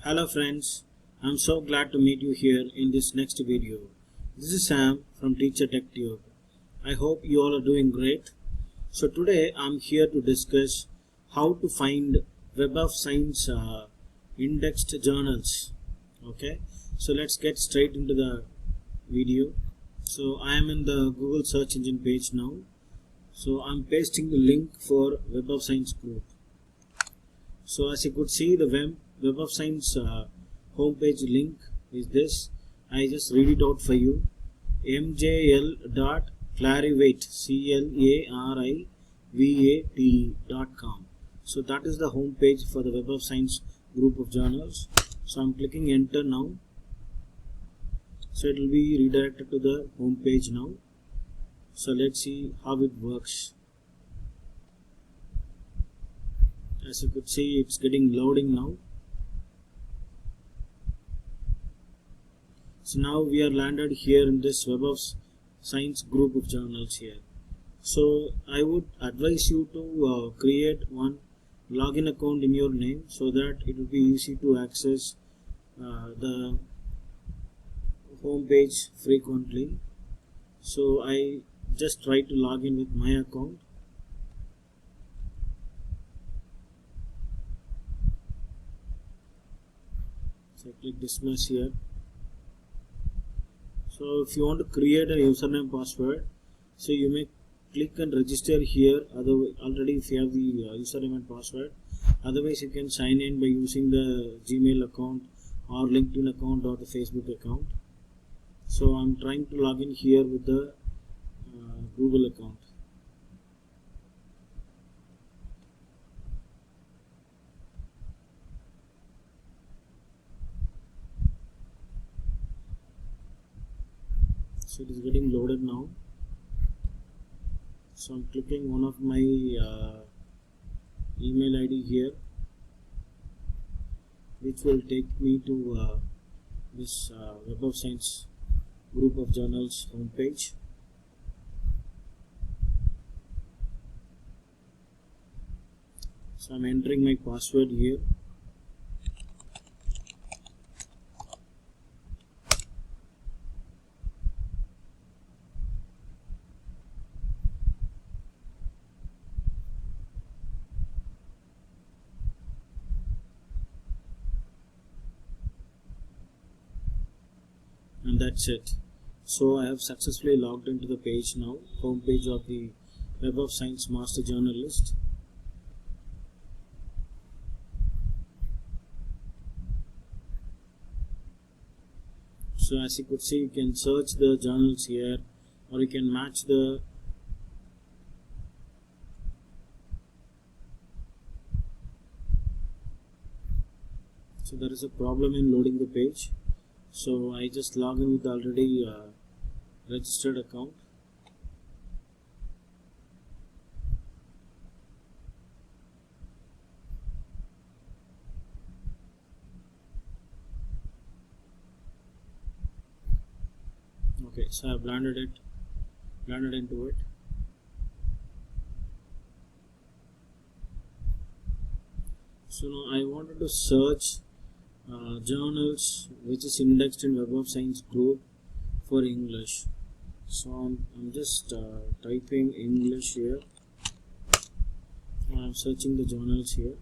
Hello friends, I'm so glad to meet you here in this next video. This is Sam from Teacher Tech Tube. I hope you all are doing great. So today I'm here to discuss how to find Web of Science indexed journals. Okay, so let's get straight into the video. So I am in the Google search engine page now. So I'm pasting the link for Web of Science group. So as you could see, the Web of Science homepage link is this. I just read it out for you. mjl.clarivat.com. So that is the homepage for the Web of Science group of journals. So I'm clicking enter now. So it will be redirected to the homepage now. So let's see how it works. As you could see, it's getting loading now. So now we are landed here in this Web of Science group of journals here. So I would advise you to create one login account in your name so that it will be easy to access the home page frequently. So I just try to log in with my account. So I click dismiss here. So if you want to create a username password, so you may click and register here. Already if you have the username and password, otherwise you can sign in by using the Gmail account or LinkedIn account or the Facebook account. So I'm trying to log in here with the Google account. So it is getting loaded now. So I'm clicking one of my email ID here, which will take me to this Web of Science group of journals homepage. So I'm entering my password here. And that's it. So I have successfully logged into the page now, home page of the Web of Science Master Journal list. So as you could see, you can search the journals here, or you can match the so there is a problem in loading the page. So I just log in with the already registered account. Okay, so I've landed into it. So now I wanted to search journals which is indexed in Web of Science group for English. So I'm just typing English here. I'm searching the journals here.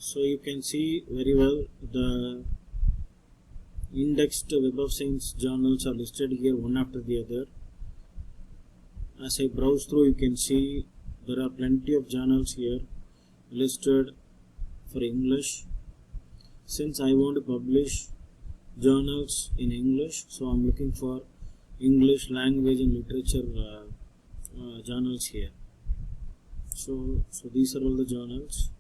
So you can see very well the indexed Web of Science journals are listed here one after the other. As I browse through, you can see there are plenty of journals here listed for English. Since I want to publish journals in English, so I'm looking for English language and literature journals here. So these are all the journals.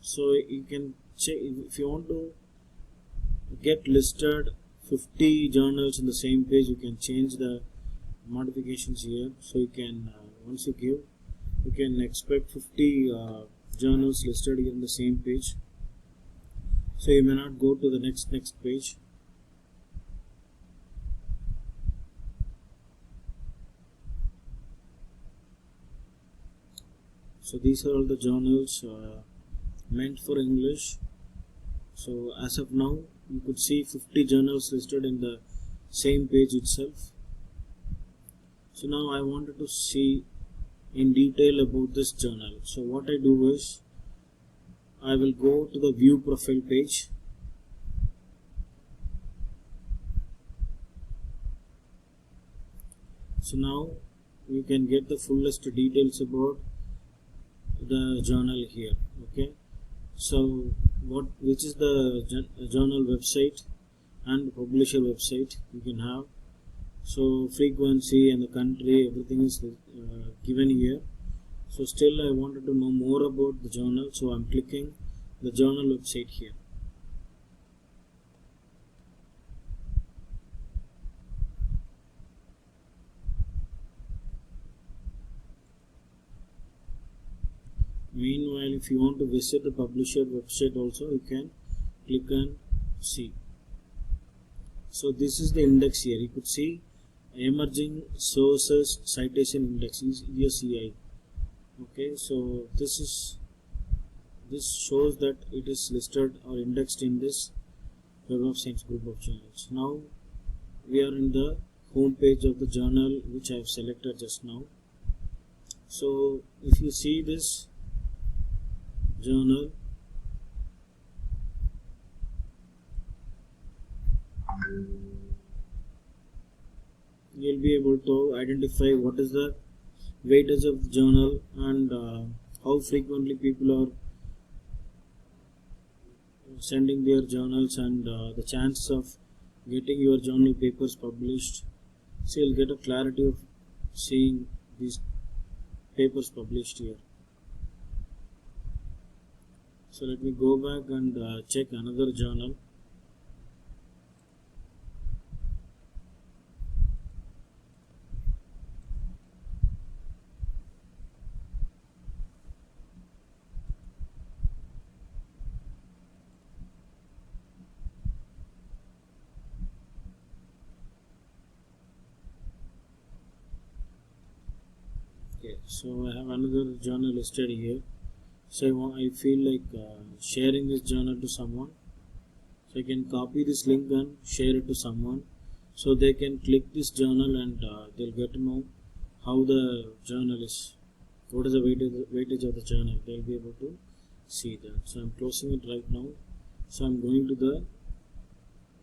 So you can check if you want to get listed 50 journals in the same page. You can change the modifications here. So you can once you give, you can expect 50 journals listed here in the same page. so you may not go to the next page. So these are all the journals meant for English. So as of now you could see 50 journals listed in the same page itself. So now I wanted to see in detail about this journal. So what I do is I will go to the view profile page. So now you can get the fullest details about the journal here. Okay, so which is the journal website and publisher website you can have. So frequency and the country, everything is given here. So still I wanted to know more about the journal, so I'm clicking the journal website here. Meanwhile, if you want to visit the publisher website also, you can click and see. So this is the index here. You could see Emerging Sources Citation Index is ESCI. Okay, so this shows that it is listed or indexed in this Web of Science group of journals. Now we are in the home page of the journal which I have selected just now. So if you see this journal, you'll be able to identify what is the weightage of the journal and how frequently people are sending their journals and the chance of getting your journal papers published. So you'll get a clarity of seeing these papers published here. So let me go back and check another journal. Okay, so I have another journal listed here. So I feel like sharing this journal to someone. So I can copy this link and share it to someone, so they can click this journal and they'll get to know how the journal is, what is the weightage of the journal. They'll be able to see that. So I'm closing it right now. So I'm going to the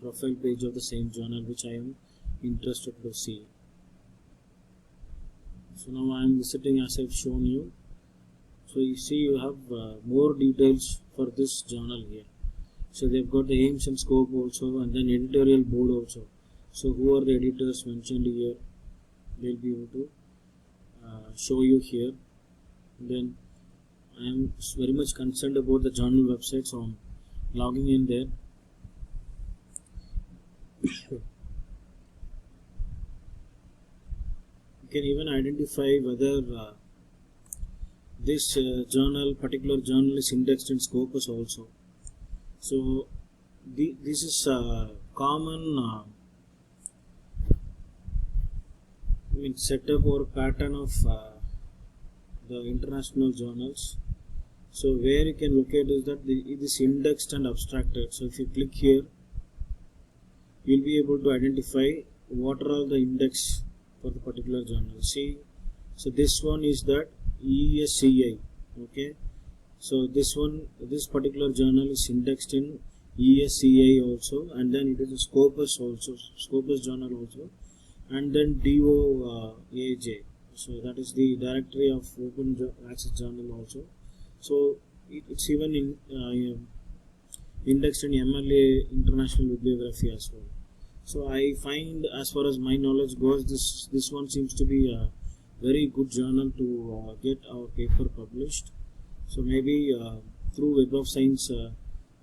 profile page of the same journal which I am interested to see. So now I am visiting as I've shown you. So you see you have more details for this journal here. So they've got the aims and scope also, and then editorial board also. So who are the editors mentioned here, they'll be able to show you here. Then I am very much concerned about the journal website, so I'm logging in there. You can even identify whether this particular journal is indexed in Scopus also. So this is a common setup or pattern of the international journals. So where you can locate is that it is indexed and abstracted. So if you click here, you'll be able to identify what are all the index for the particular journal. See, so this one is that ESCI. Okay, so this particular journal is indexed in ESCI also, and then it is a Scopus also, Scopus journal also, and then DOAJ. So that is the directory of open access journal also. So it's even indexed in MLA International Bibliography as well. So I find, as far as my knowledge goes, this one seems to be a very good journal to get our paper published. So maybe through Web of Science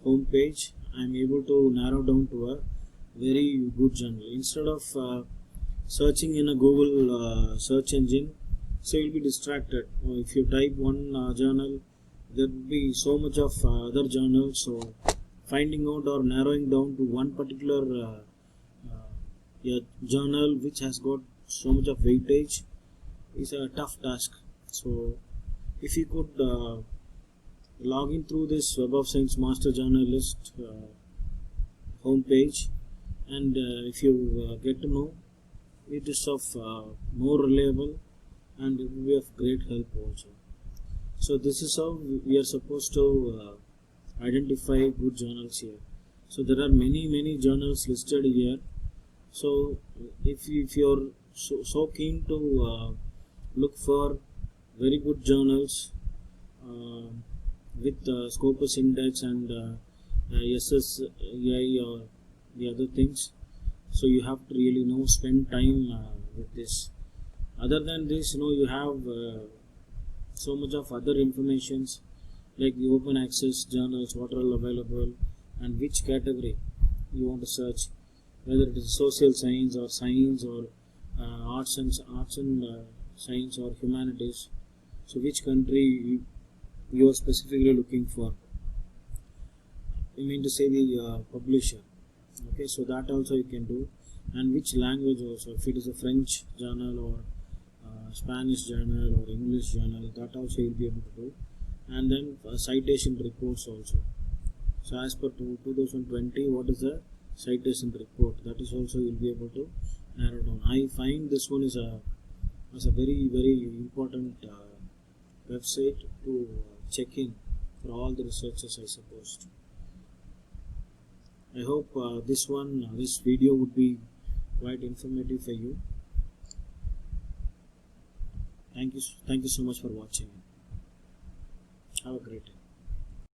homepage, I am able to narrow down to a very good journal. Instead of searching in a Google search engine, so you'll be distracted. If you type one journal, there will be so much of other journals. So finding out or narrowing down to one particular journal which has got so much of weightage is a tough task. So if you could log in through this Web of Science Master Journalist homepage, and if you get to know, it is of more reliable and it will be of great help also. So this is how we are supposed to identify good journals here. So there are many journals listed here. So if you're so keen to look for very good journals with Scopus Index and SSAI or the other things, so you have to really spend time with this. Other than this, you have so much of other informations like the open access journals, what are all available, and which category you want to search, whether it is social science or science or arts and science or humanities. So which country you are specifically looking for. I mean to say the publisher. Okay, so that also you can do, and which language also. If it is a French journal or Spanish journal or English journal, that also you'll be able to do. And then citation reports also. So as per 2020, what is the citation report? That is also you'll be able to narrow down. I find this one is a very important website to check in for all the researchers, I suppose. I hope this video would be quite informative for you. Thank you so much for watching. Have a great day.